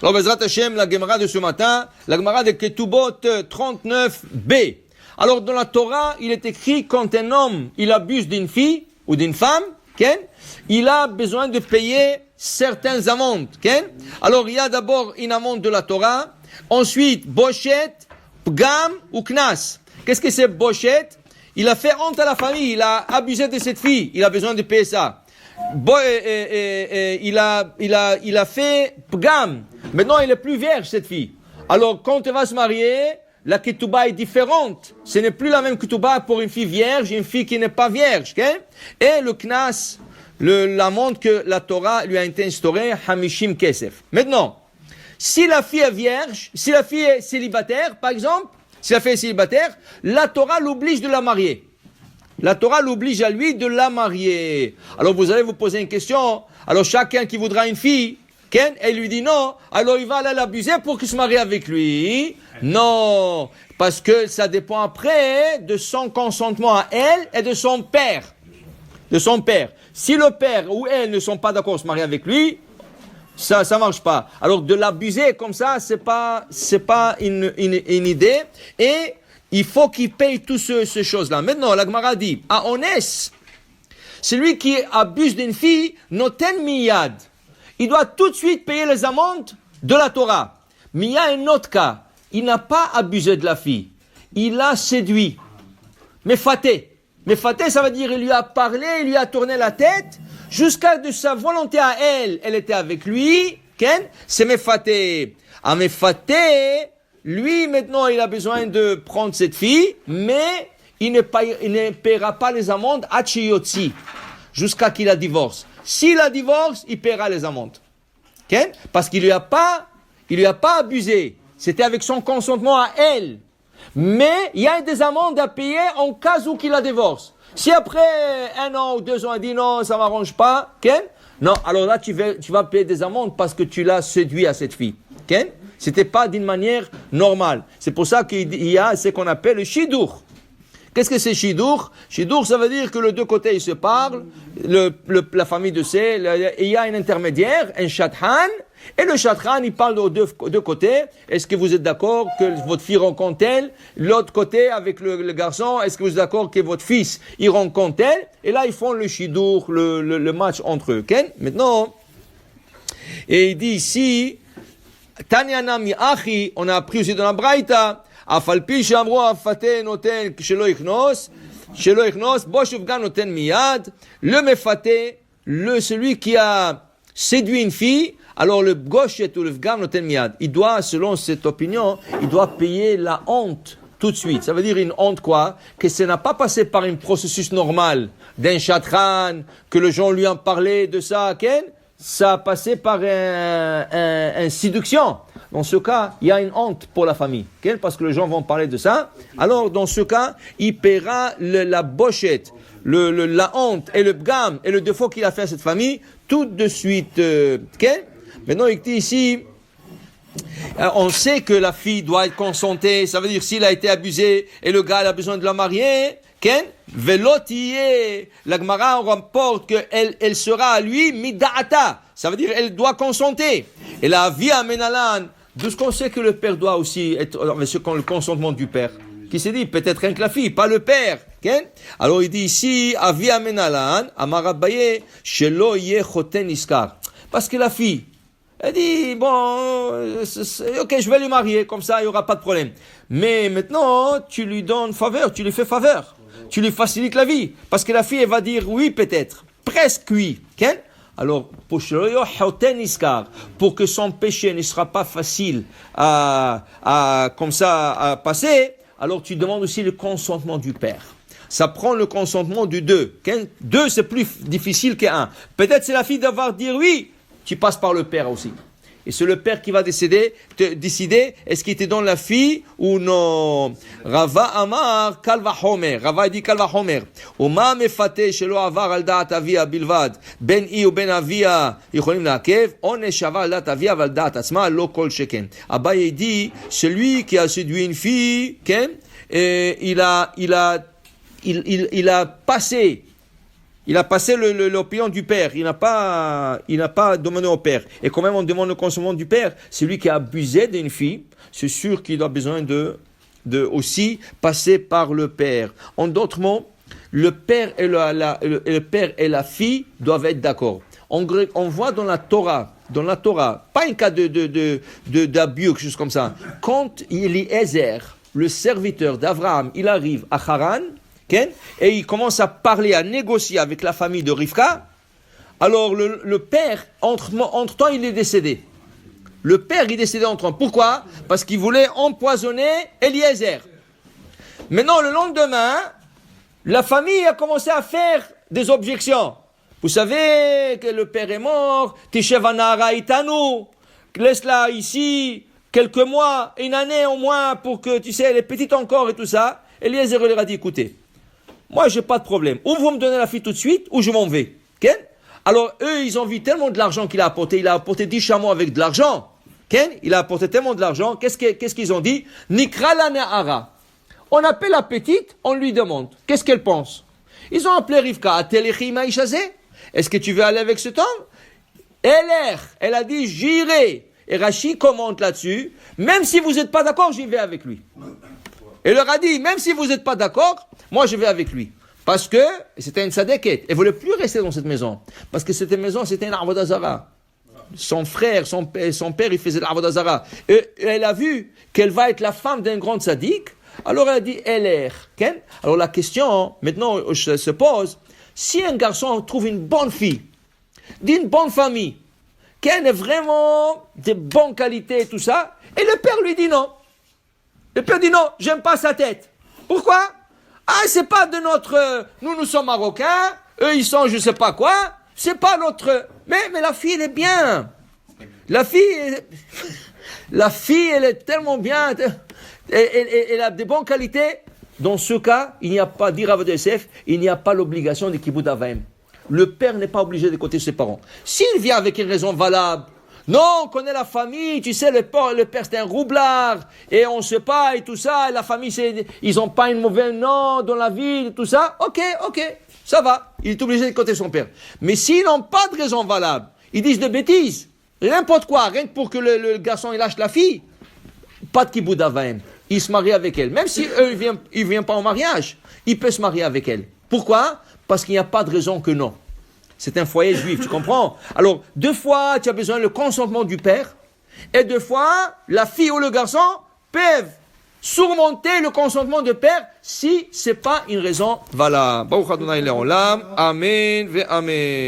Alors, Bezrat Hashem, la Gemara de ce matin, la Gemara de Ketubot 39b. Alors, dans la Torah, il est écrit quand un homme, il abuse d'une fille ou d'une femme, il a besoin de payer certaines amendes. Alors, il y a d'abord une amende de la Torah, ensuite, bochet, pgam ou knas. Qu'est-ce que c'est bochet? Il a fait honte à la famille, il a abusé de cette fille, il a besoin de payer ça. Il a fait pgam. Maintenant, elle est plus vierge, cette fille. Alors, quand elle va se marier, la ketouba est différente. Ce n'est plus la même ketouba pour une fille vierge et une fille qui n'est pas vierge. Et le knas, l'amende que la Torah lui a instauré, hamishim kesef. Maintenant, si la fille est vierge, si la fille est célibataire, par exemple, si la fille est célibataire, la Torah l'oblige de la marier. La Torah l'oblige à lui de la marier. Alors vous allez vous poser une question. Alors chacun qui voudra une fille, elle lui dit non, alors il va aller l'abuser pour qu'il se marie avec lui. Non, parce que ça dépend après de son consentement à elle et de son père. De son père. Si le père ou elle ne sont pas d'accord à se marier avec lui, ça marche pas. Alors de l'abuser comme ça, c'est pas une idée. Et il faut qu'il paye toutes ces choses-là. Maintenant, la Gemara dit, à Onès, celui qui abuse d'une fille, noten miyad. Il doit tout de suite payer les amendes de la Torah. Mais il y a un autre cas. Il n'a pas abusé de la fille. Il l'a séduit. Mefaté. Mefaté, ça veut dire il lui a parlé, il lui a tourné la tête, jusqu'à de sa volonté à elle, elle était avec lui. C'est mefaté. À mefaté, lui, maintenant, il a besoin de prendre cette fille, mais il ne paiera pas les amendes à Chiyotzi, jusqu'à qu'il la divorce. S'il la divorce, il paiera les amendes. Parce qu'il lui a pas abusé. C'était avec son consentement à elle. Mais il y a des amendes à payer en cas où qu'il la divorce. Si après 1 an ou 2 ans, il dit non, ça m'arrange pas, non, alors là, tu vas payer des amendes parce que tu l'as séduit à cette fille. C'était pas d'une manière normale. C'est pour ça qu'il y a ce qu'on appelle le shidur. Qu'est-ce que c'est shidur? Shidur, ça veut dire que les deux côtés, ils se parlent, la famille de C, il y a un intermédiaire, un shatran, et le shatran, il parle aux deux côtés. Est-ce que vous êtes d'accord que votre fille rencontre elle? L'autre côté, avec le garçon, est-ce que vous êtes d'accord que votre fils, il rencontre elle? Et là, ils font le shidur, le match entre eux. Maintenant, et il dit ici, Tanyana mi achi, on a appris aussi dans la Braïta, Afalpi shamro afate noten shelo ichnos, bo shuvgan noten miyad, le mefate, celui qui a séduit une fille, alors le goshet ou le vgam noten miyad, il doit, selon cette opinion, il doit payer la honte tout de suite. Ça veut dire une honte quoi? Que ça n'a pas passé par un processus normal d'un chatran, que les gens lui ont parlé de ça, ça a passé par une séduction. Dans ce cas, il y a une honte pour la famille. Parce que les gens vont parler de ça. Alors, dans ce cas, il paiera la bochette, la honte et le bgam et le défaut qu'il a fait à cette famille tout de suite. Maintenant, il dit ici, on sait que la fille doit être consentée. Ça veut dire s'il a été abusé et le gars a besoin de la marier, velotier, la Gemara rapporte qu'elle sera à lui mida'ata. Ça veut dire elle doit consenter. Et la via menalan, d'où ce qu'on sait que le père doit aussi être, le consentement du père. Qui s'est dit, peut-être rien que la fille, pas le père. Alors il dit ici, avia menalan, amarabaye, shelo ye choten iskar. Parce que la fille, elle dit, bon, ok, je vais lui marier, comme ça, il n'y aura pas de problème. Mais maintenant, tu lui donnes faveur, tu lui fais faveur. Tu lui facilites la vie. Parce que la fille, elle va dire oui, peut-être. Presque oui. Alors, pour que son péché ne sera pas facile comme ça, à passer, alors tu demandes aussi le consentement du père. Ça prend le consentement du deux. Deux, c'est plus difficile qu'un. Peut-être c'est la fille d'avoir dit oui, tu passes par le père aussi. Et c'est le père qui va décider est-ce qu'il te donne la fille ou non. Rava Amar Kalva Homer. Rava dit Kalva Homer. Oma mefate shelo avar al da'at avia bilvad. Ben i ou ben avia yicholim la'akev. On eshava al da'at avia val da'at atzma lo kol sheken. Abaye dit celui qui a séduit une fille, il a passé Il a passé l'opinion du père. Il n'a pas demandé au père. Et quand même, on demande le consentement du père. C'est lui qui a abusé d'une fille. C'est sûr qu'il a besoin de aussi passer par le père. En d'autres mots, le père et la fille doivent être d'accord. On voit dans la Torah, pas un cas d'abus ou quelque chose comme ça. Quand Eliezer, le serviteur d'Abraham, il arrive à Haran, et il commence à parler, à négocier avec la famille de Rivka, alors le père, entre-temps, il est décédé. Le père, il est décédé entre-temps. Pourquoi? Parce qu'il voulait empoisonner Eliezer. Maintenant, le lendemain, la famille a commencé à faire des objections. Vous savez que le père est mort, Tishev Anahara Itanu, laisse-la ici quelques mois, une année au moins, pour que, tu sais, elle est petite encore et tout ça. Eliezer leur a dit, écoutez, moi, j'ai pas de problème. Ou vous me donnez la fille tout de suite, ou je m'en vais. Okay? Alors, eux, ils ont vu tellement de l'argent qu'il a apporté. Il a apporté 10 chameaux avec de l'argent. Okay? Il a apporté tellement de l'argent. Qu'est-ce qu'ils ont dit? Nikra la Nehara. On appelle la petite, on lui demande. Qu'est-ce qu'elle pense? Ils ont appelé Rivka. Atelechi maïchazé? Est-ce que tu veux aller avec cet homme? Elle a dit, j'irai. Et Rashi commente là-dessus. Même si vous n'êtes pas d'accord, j'y vais avec lui. Elle leur a dit, même si vous n'êtes pas d'accord, moi je vais avec lui. Parce que c'était une sadeket. Elle ne voulait plus rester dans cette maison. Parce que cette maison, c'était une avodah zara. Son frère, son père, il faisait l'avodah zara. Et elle a vu qu'elle va être la femme d'un grand sadique. Alors elle a dit, elle est. Alors la question, maintenant, se pose, si un garçon trouve une bonne fille, d'une bonne famille, qu'elle est vraiment de bonne qualité et tout ça, et le père lui dit non. Le père dit non, j'aime pas sa tête. Pourquoi? Ah, c'est pas de notre... Nous sommes marocains, eux ils sont je sais pas quoi, c'est pas notre... Mais la fille elle est bien. La fille, elle est tellement bien, elle a de bonnes qualités. Dans ce cas, il n'y a pas, dit Rav Yosef, il n'y a pas l'obligation de Kibbutz Avaim. Le père n'est pas obligé d'écouter ses parents. S'il vient avec une raison valable, non, on connaît la famille, tu sais, le père c'est un roublard, et on ne sait pas, et tout ça, et la famille, ils n'ont pas un mauvais nom dans la ville, et tout ça, ok, ça va, il est obligé d'écouter son père. Mais s'ils n'ont pas de raison valable, ils disent des bêtises, n'importe quoi, rien que pour que le garçon il lâche la fille, pas de kibbutz avaim, il se marie avec elle. Même si eux, ils viennent pas au mariage, il peut se marier avec elle. Pourquoi? Parce qu'il n'y a pas de raison que non. C'est un foyer juif, tu comprends? Alors, 2 fois, tu as besoin du consentement du père, et 2 fois, la fille ou le garçon peuvent surmonter le consentement du père si c'est pas une raison valable. Baruch Adonai Le'olam. Amen ve amen.